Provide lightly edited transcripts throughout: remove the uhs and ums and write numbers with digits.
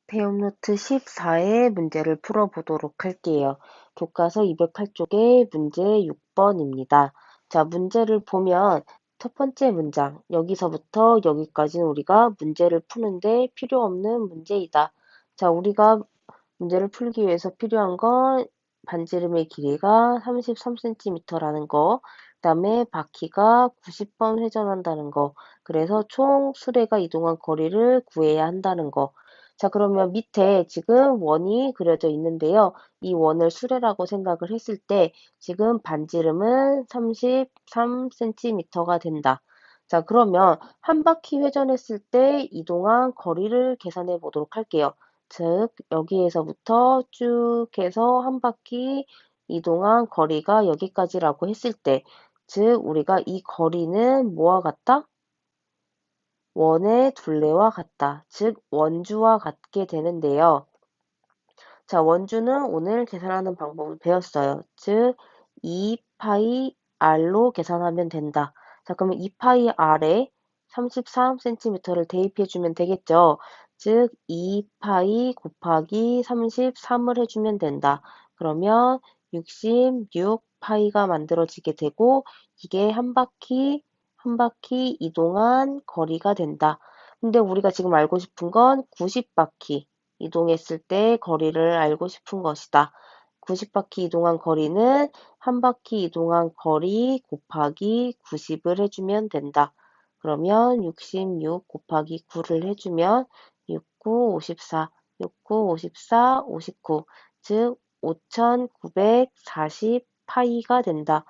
배움노트 14의 문제를 풀어보도록 할게요. 교과서 208쪽의 문제 6번입니다. 자, 문제를 보면 첫 번째 문장, 여기서부터 여기까지는 우리가 문제를 푸는데 필요 없는 문제이다. 자, 우리가 문제를 풀기 위해서 필요한 건 반지름의 길이가 33cm라는 거, 그다음에 바퀴가 90번 회전한다는 거, 그래서 총 수레가 이동한 거리를 구해야 한다는 거. 자, 그러면 밑에 지금 원이 그려져 있는데요. 이 원을 수레라고 생각을 했을 때 지금 반지름은 33cm가 된다. 자, 그러면 한 바퀴 회전했을 때 이동한 거리를 계산해 보도록 할게요. 즉, 여기에서부터 쭉 해서 한 바퀴 이동한 거리가 여기까지라고 했을 때, 즉, 우리가 이 거리는 뭐와 같다? 원의 둘레와 같다. 즉, 원주와 같게 되는데요. 자, 원주는 오늘 계산하는 방법을 배웠어요. 즉, 2파이 r로 계산하면 된다. 자, 그러면 2파이 r에 33cm를 대입해주면 되겠죠. 즉, 2파이 곱하기 33을 해주면 된다. 그러면 66파이가 만들어지게 되고, 이게 한 바퀴 이동한 거리가 된다. 근데 우리가 지금 알고 싶은 건 90바퀴. 이동했을 때 거리를 알고 싶은 것이다. 90바퀴 이동한 거리는 한 바퀴 이동한 거리 곱하기 90을 해주면 된다. 그러면 66 곱하기 9를 해주면 69, 54, 69, 54, 59, 즉 5940 파이가 된다.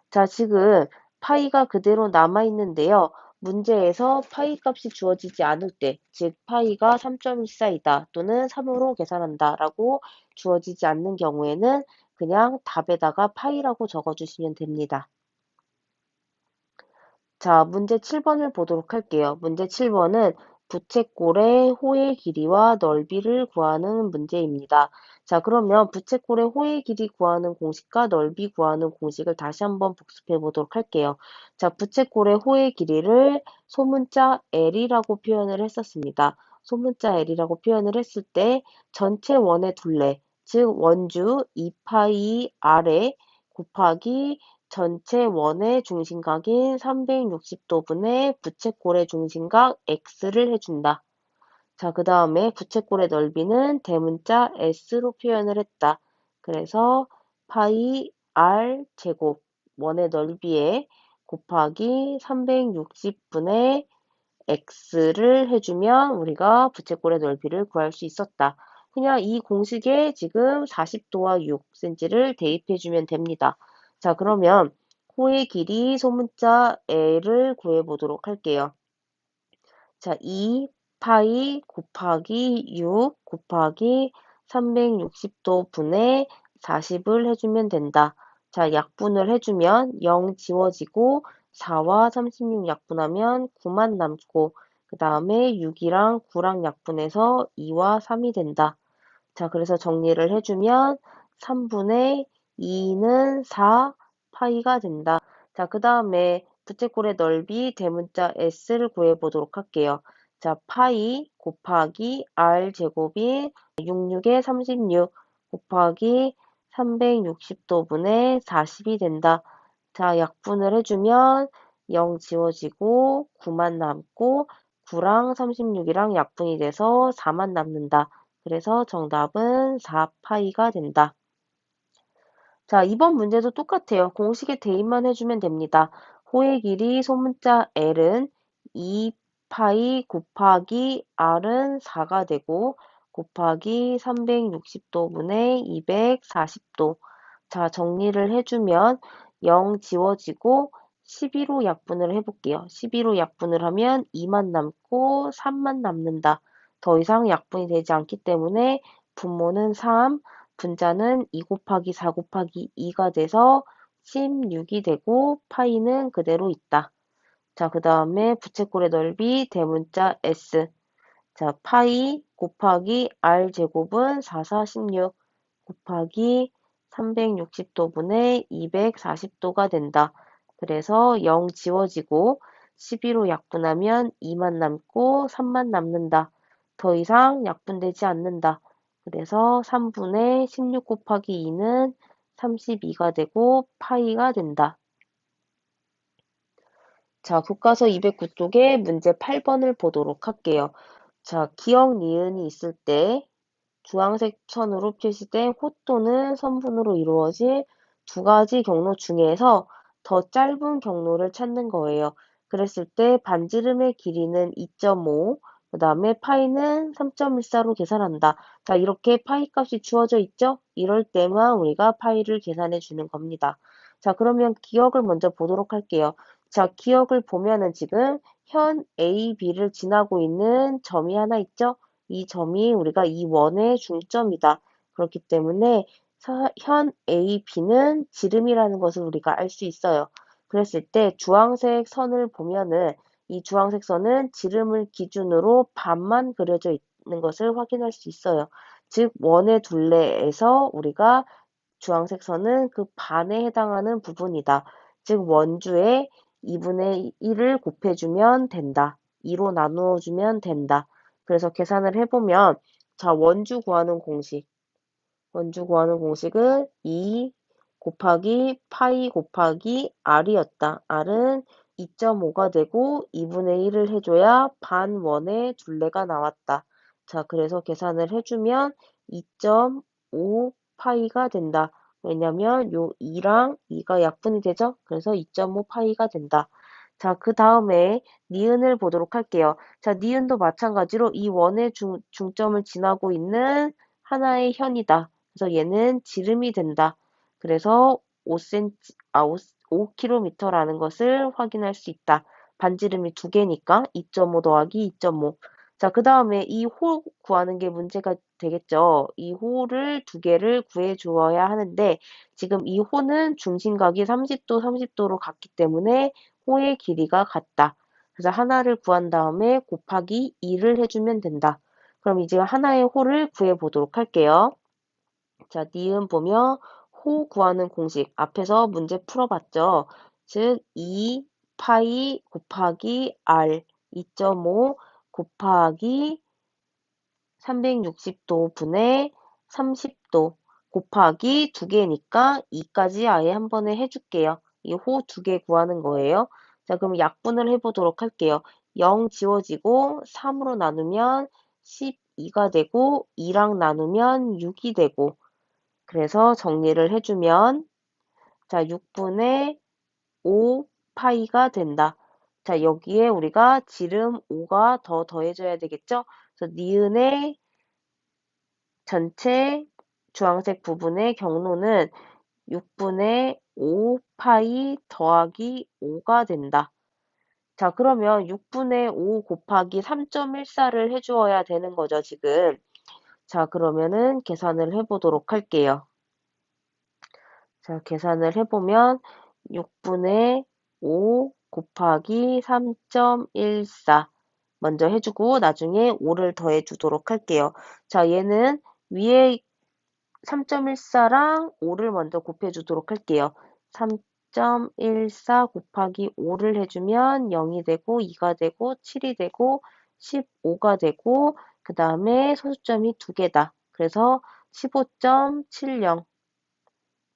자, 지금 파이가 그대로 남아있는데요. 문제에서 파이 값이 주어지지 않을 때, 즉 파이가 3.14이다 또는 3으로 계산한다 라고 주어지지 않는 경우에는 그냥 답에다가 파이라고 적어주시면 됩니다. 자, 문제 7번을 보도록 할게요. 문제 7번은 부채꼴의 호의 길이와 넓이를 구하는 문제입니다. 자, 그러면 부채꼴의 호의 길이 구하는 공식과 넓이 구하는 공식을 다시 한번 복습해 보도록 할게요. 자, 부채꼴의 호의 길이를 소문자 L이라고 표현을 했었습니다. 소문자 L이라고 표현을 했을 때 전체 원의 둘레, 즉 원주 2파이 R에 곱하기 전체 원의 중심각인 360도분의 부채꼴의 중심각 x를 해준다. 자, 그 다음에 부채꼴의 넓이는 대문자 s로 표현을 했다. 그래서 파이 r 제곱 원의 넓이에 곱하기 360분의 x를 해주면 우리가 부채꼴의 넓이를 구할 수 있었다. 그냥 이 공식에 지금 40도와 6cm를 대입해주면 됩니다. 자, 그러면 호의 길이 소문자 L을 구해보도록 할게요. 자, 2 파이 곱하기 6 곱하기 360도 분의 40을 해주면 된다. 자, 약분을 해주면 0 지워지고 4와 36 약분하면 9만 남고 그 다음에 6이랑 9랑 약분해서 2와 3이 된다. 자, 그래서 정리를 해주면 3분의 2는 4 파이가 된다. 자, 그 다음에 부채꼴의 넓이 대문자 s를 구해보도록 할게요. 자, 파이 곱하기 r 제곱이 66에 36 곱하기 360도분의 40이 된다. 자, 약분을 해주면 0 지워지고 9만 남고 9랑 36이랑 약분이 돼서 4만 남는다. 그래서 정답은 4파이가 된다. 자, 이번 문제도 똑같아요. 공식에 대입만 해주면 됩니다. 호의 길이 소문자 L은 2파이 곱하기 R은 4가 되고 곱하기 360도분의 240도. 자, 정리를 해주면 0 지워지고 12로 약분을 해볼게요. 12로 약분을 하면 2만 남고 3만 남는다. 더 이상 약분이 되지 않기 때문에 분모는 3, 분자는 2 곱하기 4 곱하기 2가 돼서 16이 되고 파이는 그대로 있다. 자, 그 다음에 부채꼴의 넓이 대문자 S. 자, 파이 곱하기 R 제곱은 4, 4, 16 곱하기 360도분의 240도가 된다. 그래서 0 지워지고 12로 약분하면 2만 남고 3만 남는다. 더 이상 약분되지 않는다. 그래서 3분의 16 곱하기 2는 32가 되고 파이가 된다. 자, 교과서 209쪽에 문제 8번을 보도록 할게요. 자, 기역, 니은이 있을 때 주황색 선으로 표시된 호또는 선분으로 이루어진 두 가지 경로 중에서 더 짧은 경로를 찾는 거예요. 그랬을 때 반지름의 길이는 2.5, 그 다음에 파이는 3.14로 계산한다. 자, 이렇게 파이 값이 주어져 있죠? 이럴 때만 우리가 파이를 계산해 주는 겁니다. 자, 그러면 기억을 먼저 보도록 할게요. 자, 기억을 보면은 지금 현 A, B를 지나고 있는 점이 하나 있죠? 이 점이 우리가 이 원의 중점이다. 그렇기 때문에 현 A, B는 지름이라는 것을 우리가 알 수 있어요. 그랬을 때 주황색 선을 보면은 이 주황색 선은 지름을 기준으로 반만 그려져 있는 것을 확인할 수 있어요. 즉 원의 둘레에서 우리가 주황색 선은 그 반에 해당하는 부분이다. 즉 원주에 2분의 1을 곱해주면 된다. 2로 나누어주면 된다. 그래서 계산을 해보면 자 원주 구하는 공식은 2 곱하기 파이 곱하기 r이었다. r은 2.5가 되고 2분의 1을 해줘야 반원의 둘레가 나왔다. 자, 그래서 계산을 해주면 2.5 파이가 된다. 왜냐면 요 2랑 2가 약분이 되죠? 그래서 2.5 파이가 된다. 자, 그 다음에 니은을 보도록 할게요. 자, 니은도 마찬가지로 이 원의 중점을 지나고 있는 하나의 현이다. 그래서 얘는 지름이 된다. 그래서 5cm, 5km라는 것을 확인할 수 있다. 반지름이 두 개니까 2.5 더하기 2.5. 자, 그 다음에 이 호 구하는 게 문제가 되겠죠. 이 호를 두 개를 구해 주어야 하는데 지금 이 호는 중심각이 30도, 30도로 같기 때문에 호의 길이가 같다. 그래서 하나를 구한 다음에 곱하기 2를 해주면 된다. 그럼 이제 하나의 호를 구해 보도록 할게요. 자, 니은 보면 호 구하는 공식 앞에서 문제 풀어봤죠. 즉 2 파이 곱하기 r 2.5 곱하기 360도 분의 30도 곱하기 두 개니까 2까지 아예 한 번에 해줄게요. 이 호 두 개 구하는 거예요. 자, 그럼 약분을 해보도록 할게요. 0 지워지고 3으로 나누면 12가 되고 2랑 나누면 6이 되고 그래서 정리를 해주면 자 6분의 5 파이가 된다. 자 여기에 우리가 지름 5가 더 더해져야 되겠죠? 그래서 니은의 전체 주황색 부분의 경로는 6분의 5 파이 더하기 5가 된다. 자 그러면 6분의 5 곱하기 3.14를 해주어야 되는 거죠 지금. 자 그러면은 계산을 해보도록 할게요. 자, 계산을 해보면 6분의 5 곱하기 3.14 먼저 해주고 나중에 5를 더해 주도록 할게요. 자, 얘는 위에 3.14랑 5를 먼저 곱해 주도록 할게요. 3.14 곱하기 5를 해주면 0이 되고 2가 되고 7이 되고 15가 되고 그 다음에 소수점이 두 개다. 그래서 15.70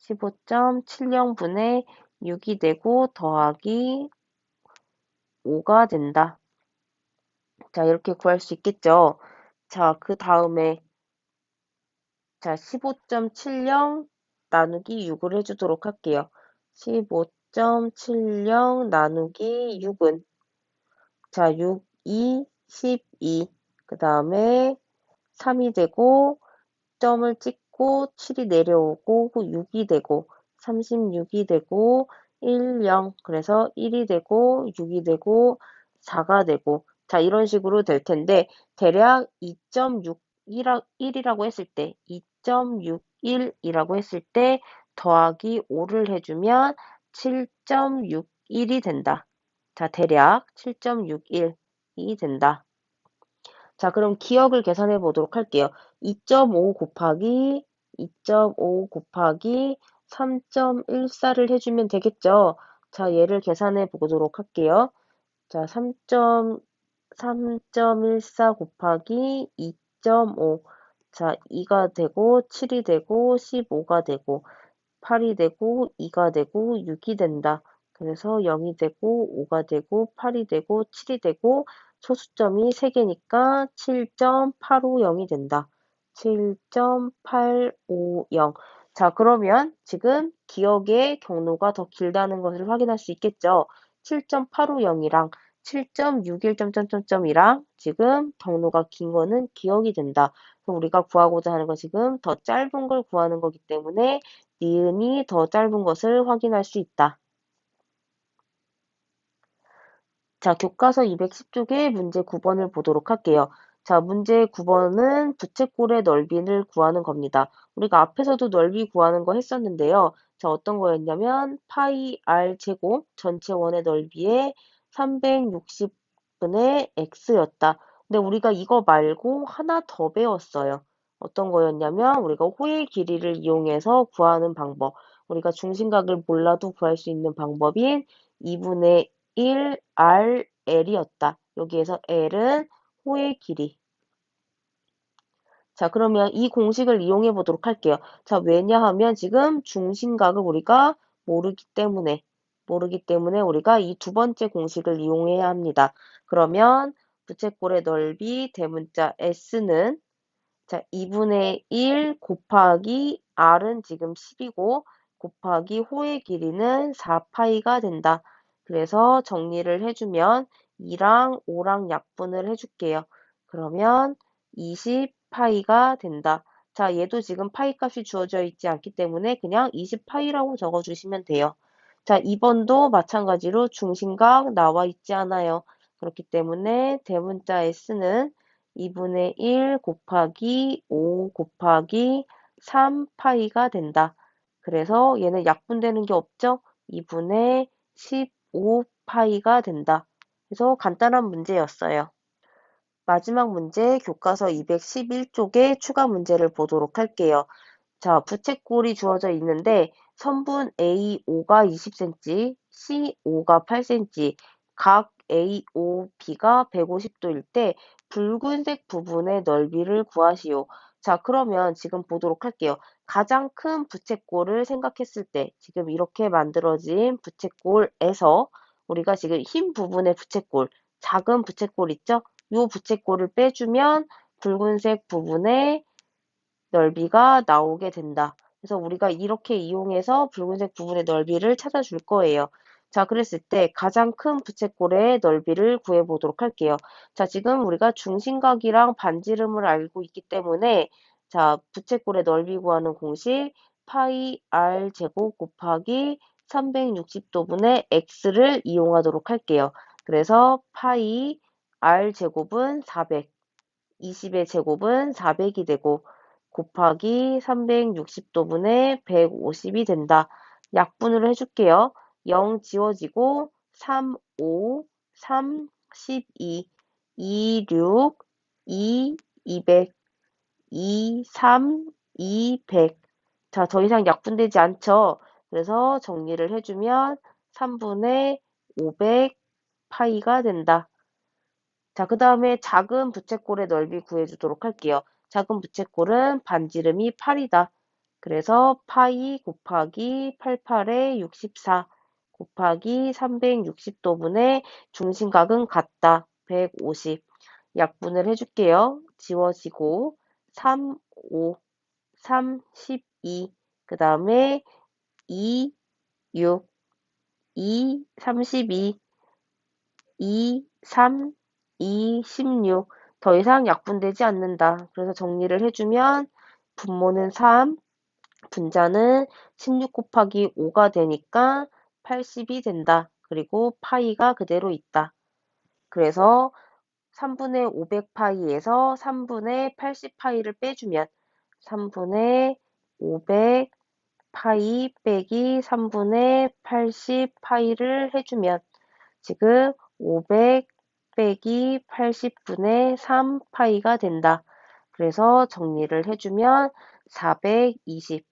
15.70분의 6이 되고 더하기 5가 된다. 자, 이렇게 구할 수 있겠죠. 자, 그 다음에 자, 15.70 나누기 6을 해주도록 할게요. 15.70 나누기 6은 자, 6, 2, 12. 그 다음에 3이 되고 점을 찍고 7이 내려오고 6이 되고 36이 되고 1, 0 그래서 1이 되고 6이 되고 4가 되고 자 이런 식으로 될 텐데 대략 2.61이라고 했을 때 2.61이라고 했을 때 더하기 5를 해주면 7.61이 된다. 자 대략 7.61이 된다. 자, 그럼 기억을 계산해 보도록 할게요. 2.5 곱하기 3.14를 해주면 되겠죠? 자, 얘를 계산해 보도록 할게요. 자, 3.14 곱하기 2.5. 자, 2가 되고 7이 되고 15가 되고 8이 되고 2가 되고 6이 된다. 그래서 0이 되고 5가 되고 8이 되고 7이 되고 소수점이 3개니까 7.850이 된다. 7.850. 자, 그러면 지금 기억의 경로가 더 길다는 것을 확인할 수 있겠죠. 7.850이랑 7.61점점점이랑 지금 경로가 긴 거는 기억이 된다. 그럼 우리가 구하고자 하는 건 지금 더 짧은 걸 구하는 거기 때문에 니은이 더 짧은 것을 확인할 수 있다. 자, 교과서 210쪽의 문제 9번을 보도록 할게요. 자, 문제 9번은 부채꼴의 넓이를 구하는 겁니다. 우리가 앞에서도 넓이 구하는 거 했었는데요. 자, 어떤 거였냐면 파이 r 제곱 전체 원의 넓이의 360분의 x였다. 근데 우리가 이거 말고 하나 더 배웠어요. 어떤 거였냐면 우리가 호의 길이를 이용해서 구하는 방법. 우리가 중심각을 몰라도 구할 수 있는 방법인 2분의 1 r L이었다. 여기에서 L은 호의 길이. 자, 그러면 이 공식을 이용해 보도록 할게요. 자, 왜냐하면 지금 중심각을 우리가 모르기 때문에 우리가 이 두 번째 공식을 이용해야 합니다. 그러면 부채꼴의 넓이 대문자 S는 자, 2분의 1 곱하기 R은 지금 10이고 곱하기 호의 길이는 4파이가 된다. 그래서 정리를 해주면 2랑 5랑 약분을 해줄게요. 그러면 20파이가 된다. 자, 얘도 지금 파이 값이 주어져 있지 않기 때문에 그냥 20파이라고 적어주시면 돼요. 자, 2번도 마찬가지로 중심각 나와 있지 않아요. 그렇기 때문에 대문자 S는 2분의 1 곱하기 5 곱하기 3파이가 된다. 그래서 얘는 약분되는 게 없죠? 2분의 15파이가 된다. 그래서 간단한 문제였어요. 마지막 문제 교과서 211쪽의 추가 문제를 보도록 할게요. 자, 부채꼴이 주어져 있는데 선분 A5가 20cm, C5가 8cm, 각 AO, B가 150도일 때 붉은색 부분의 넓이를 구하시오. 자, 그러면 지금 보도록 할게요. 가장 큰 부채꼴을 생각했을 때 지금 이렇게 만들어진 부채꼴에서 우리가 지금 흰 부분의 부채꼴, 작은 부채꼴 있죠? 이 부채꼴을 빼주면 붉은색 부분의 넓이가 나오게 된다. 그래서 우리가 이렇게 이용해서 붉은색 부분의 넓이를 찾아줄 거예요. 자, 그랬을 때 가장 큰 부채꼴의 넓이를 구해보도록 할게요. 자, 지금 우리가 중심각이랑 반지름을 알고 있기 때문에 자, 부채꼴의 넓이 구하는 공식 파이 r 제곱 곱하기 360도분의 x를 이용하도록 할게요. 그래서 파이 r 제곱은 400, 20의 제곱은 400이 되고 곱하기 360도분의 150이 된다. 약분을 해줄게요. 0 지워지고 3, 5, 3, 12, 2, 6, 2, 200, 2, 3, 2, 100. 자, 더 이상 약분되지 않죠? 그래서 정리를 해주면 3분의 500 파이가 된다. 자, 그 다음에 작은 부채꼴의 넓이 구해주도록 할게요. 작은 부채꼴은 반지름이 8이다. 그래서 파이 곱하기 88의 64 곱하기 360도분의 중심각은 같다. 150. 약분을 해줄게요. 지워지고 3, 5, 3, 12. 그 다음에 2, 6, 2, 32. 2, 3, 2, 16. 더 이상 약분되지 않는다. 그래서 정리를 해주면 분모는 3, 분자는 16 곱하기 5가 되니까 80이 된다. 그리고 파이가 그대로 있다. 그래서 3분의 500파이에서 3분의 80파이를 빼주면 3분의 500파이 빼기 3분의 80파이를 해주면 지금 500 빼기 80분의 3파이가 된다. 그래서 정리를 해주면 420,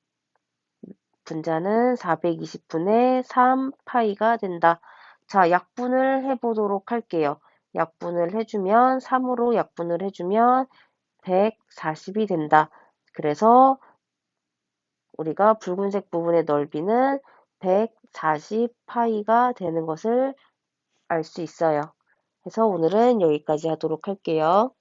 분자는 420분의 3파이가 된다. 자, 약분을 해보도록 할게요. 약분을 해주면 3으로 약분을 해주면 140이 된다. 그래서 우리가 붉은색 부분의 넓이는 140파이가 되는 것을 알 수 있어요. 그래서 오늘은 여기까지 하도록 할게요.